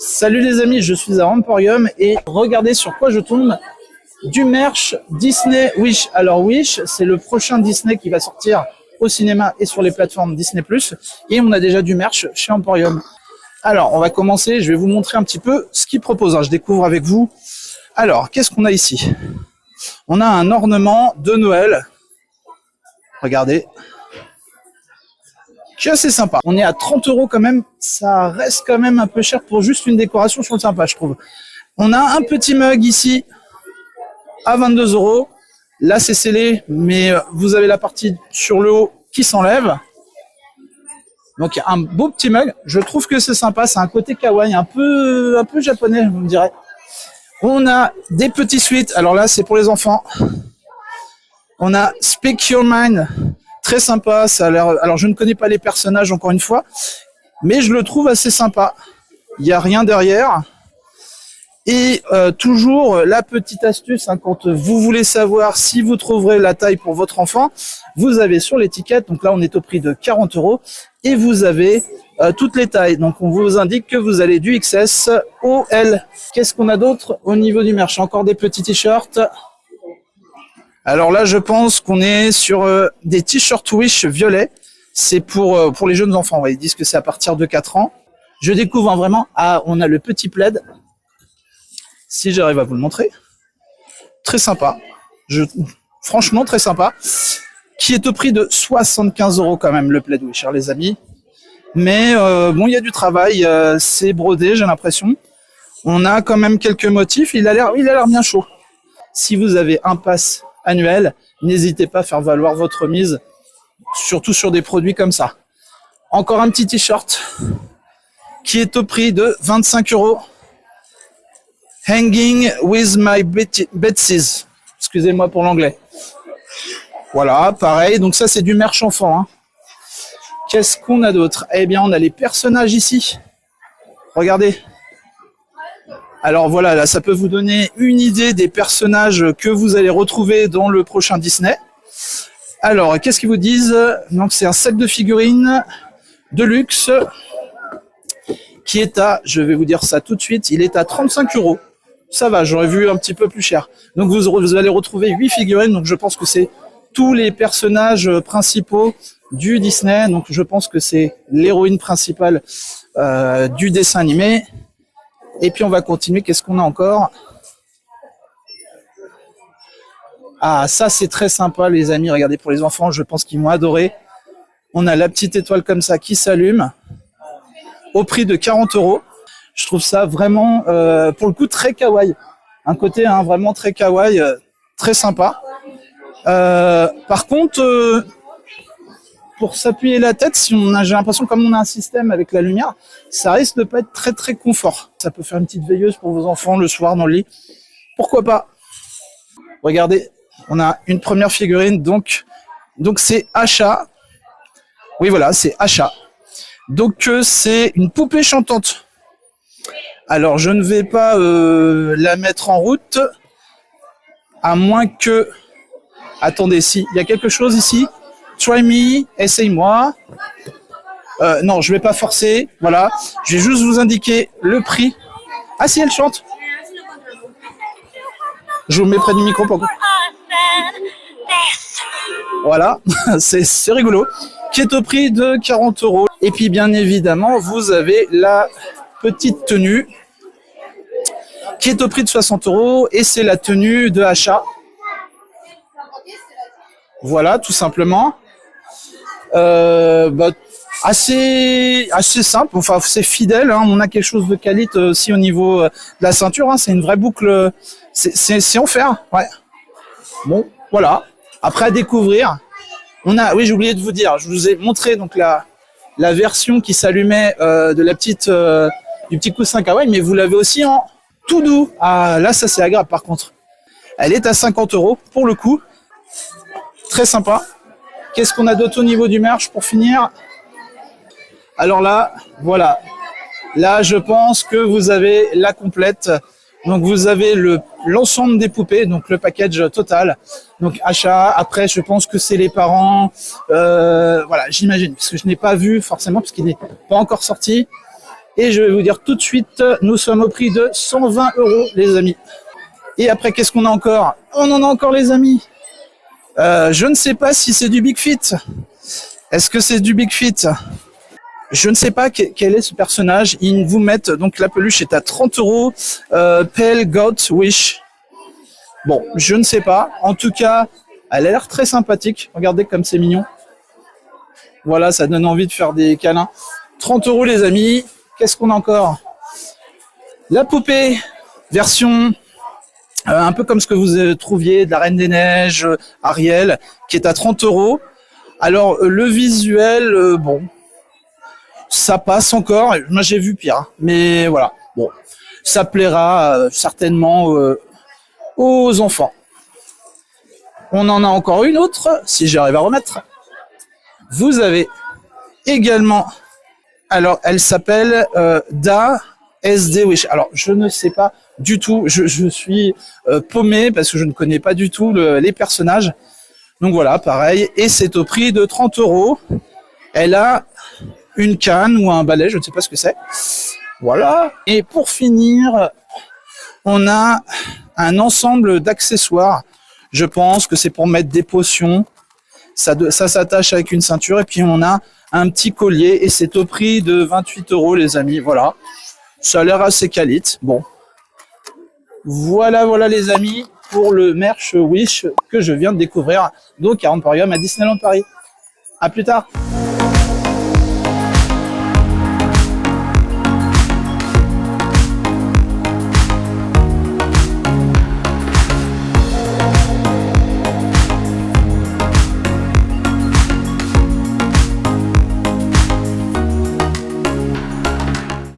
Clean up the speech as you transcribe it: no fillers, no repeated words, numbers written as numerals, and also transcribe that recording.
Salut les amis, je suis à Emporium et regardez sur quoi je tombe. Du merch Disney Wish. Alors Wish, c'est le prochain Disney qui va sortir au cinéma et sur les plateformes Disney+. Et on a déjà du merch chez Emporium. Alors, on va commencer, je vais vous montrer un petit peu ce qu'ils proposent. Je découvre avec vous. Alors, qu'est-ce qu'on a ici? On a un ornement de Noël. Regardez. Qui est assez sympa. On est à 30 € quand même. Ça reste quand même un peu cher pour juste une décoration. Je trouve sympa, je trouve. On a un petit mug ici à 22 €. Là, c'est scellé, mais vous avez la partie sur le haut qui s'enlève. Donc, un beau petit mug. Je trouve que c'est sympa. C'est un côté kawaii, un peu japonais, vous me direz. On a des petits suites. Alors là, c'est pour les enfants. On a Speak Your Mind. Très sympa, ça a l'air. Alors je ne connais pas les personnages encore une fois, mais je le trouve assez sympa. Il n'y a rien derrière. Et toujours la petite astuce, quand vous voulez savoir si vous trouverez la taille pour votre enfant, vous avez sur l'étiquette, donc là on est au prix de 40 €, et vous avez toutes les tailles. Donc on vous indique que vous allez du XS au L. Qu'est-ce qu'on a d'autre au niveau du merch? Encore des petits t-shirts. Alors là, je pense qu'on est sur des t-shirts Wish violets. C'est pour les jeunes enfants. Ouais, ils disent que c'est à partir de 4 ans. Je découvre vraiment. Ah, on a le petit plaid. Si j'arrive à vous le montrer. Très sympa. Franchement, très sympa. Qui est au prix de 75 € quand même, le plaid Wish, les amis. Mais bon, il y a du travail. C'est brodé, j'ai l'impression. On a quand même quelques motifs. Il a l'air bien chaud. Si vous avez un pass annuel, n'hésitez pas à faire valoir votre mise, surtout sur des produits comme ça. Encore un petit t-shirt qui est au prix de 25 €. Hanging with my Betsy's. Excusez-moi pour l'anglais. Voilà, pareil. Donc ça, c'est du merch enfant. Qu'est-ce qu'on a d'autre? Eh bien, on a les personnages ici. Regardez. Alors voilà, là, ça peut vous donner une idée des personnages que vous allez retrouver dans le prochain Disney. Alors, qu'est-ce qu'ils vous disent? Donc, c'est un set de figurines de luxe qui est à, je vais vous dire ça tout de suite, il est à 35 €. Ça va, j'aurais vu un petit peu plus cher. Donc, vous allez retrouver 8 figurines. Donc, je pense que c'est tous les personnages principaux du Disney. Donc, je pense que c'est l'héroïne principale du dessin animé. Et puis on va continuer, qu'est-ce qu'on a encore? Ah, ça c'est très sympa les amis, regardez pour les enfants, je pense qu'ils vont adorer. On a la petite étoile comme ça qui s'allume, au prix de 40 €. Je trouve ça vraiment, pour le coup, très kawaii. Un côté vraiment très kawaii, très sympa. Par contre, pour s'appuyer la tête, j'ai l'impression comme on a un système avec la lumière, ça risque de pas être très très confort. Ça peut faire une petite veilleuse pour vos enfants le soir dans le lit. Pourquoi pas? Regardez, on a une première figurine, donc c'est Asha. Oui voilà, c'est Asha. Donc c'est une poupée chantante. Alors je ne vais pas la mettre en route, à moins que... Attendez, si, il y a quelque chose ici. Try me, essaye-moi. Non, je vais pas forcer. Voilà, je vais juste vous indiquer le prix. Ah si, elle chante. Je vous mets près du micro pour que... Voilà, c'est rigolo. Qui est au prix de 40 €. Et puis bien évidemment, vous avez la petite tenue qui est au prix de 60 € et c'est la tenue de Asha. Voilà, tout simplement. Assez simple, enfin c'est fidèle, on a quelque chose de qualité aussi au niveau de la ceinture, c'est une vraie boucle, c'est en fer, ouais. Bon, voilà. Après à découvrir, on a, oui j'ai oublié de vous dire, je vous ai montré donc la version qui s'allumait de la petite du petit coussin kawaii, mais vous l'avez aussi en tout doux. Ah là ça c'est agréable par contre. Elle est à 50 € pour le coup, très sympa. Qu'est-ce qu'on a d'autre au niveau du merch pour finir? Alors là, voilà. Là, je pense que vous avez la complète. Donc, vous avez l'ensemble des poupées, donc le package total. Donc, achat. Après, je pense que c'est les parents. Voilà, j'imagine, parce que je n'ai pas vu forcément, parce qu'il n'est pas encore sorti. Et je vais vous dire tout de suite, nous sommes au prix de 120 €, les amis. Et après, qu'est-ce qu'on a encore? On en a encore, les amis. Je ne sais pas si c'est du Big Fit. Est-ce que c'est du Big Fit? Je ne sais pas quel est ce personnage. Ils vous mettent, donc la peluche est à 30 €. Pale Goat Wish. Bon, je ne sais pas. En tout cas, elle a l'air très sympathique. Regardez comme c'est mignon. Voilà, ça donne envie de faire des câlins. 30 € les amis. Qu'est-ce qu'on a encore? La poupée, version un peu comme ce que vous trouviez de la Reine des Neiges, Ariel, qui est à 30 €. Alors, le visuel, bon, ça passe encore. Moi, j'ai vu pire. Mais voilà, bon, ça plaira certainement aux enfants. On en a encore une autre, si j'arrive à remettre. Vous avez également... Alors, elle s'appelle Da SD Wish. Alors, je ne sais pas du tout. Je suis paumé parce que je ne connais pas du tout les personnages. Donc voilà, pareil. Et c'est au prix de 30 €. Elle a une canne ou un balai, je ne sais pas ce que c'est. Voilà. Et pour finir, on a un ensemble d'accessoires. Je pense que c'est pour mettre des potions. Ça s'attache avec une ceinture. Et puis, on a un petit collier. Et c'est au prix de 28 €, les amis. Voilà. Ça a l'air assez qualite. Bon. Voilà, les amis, pour le merch Wish que je viens de découvrir. Donc, à Emporium à Disneyland Paris. À plus tard.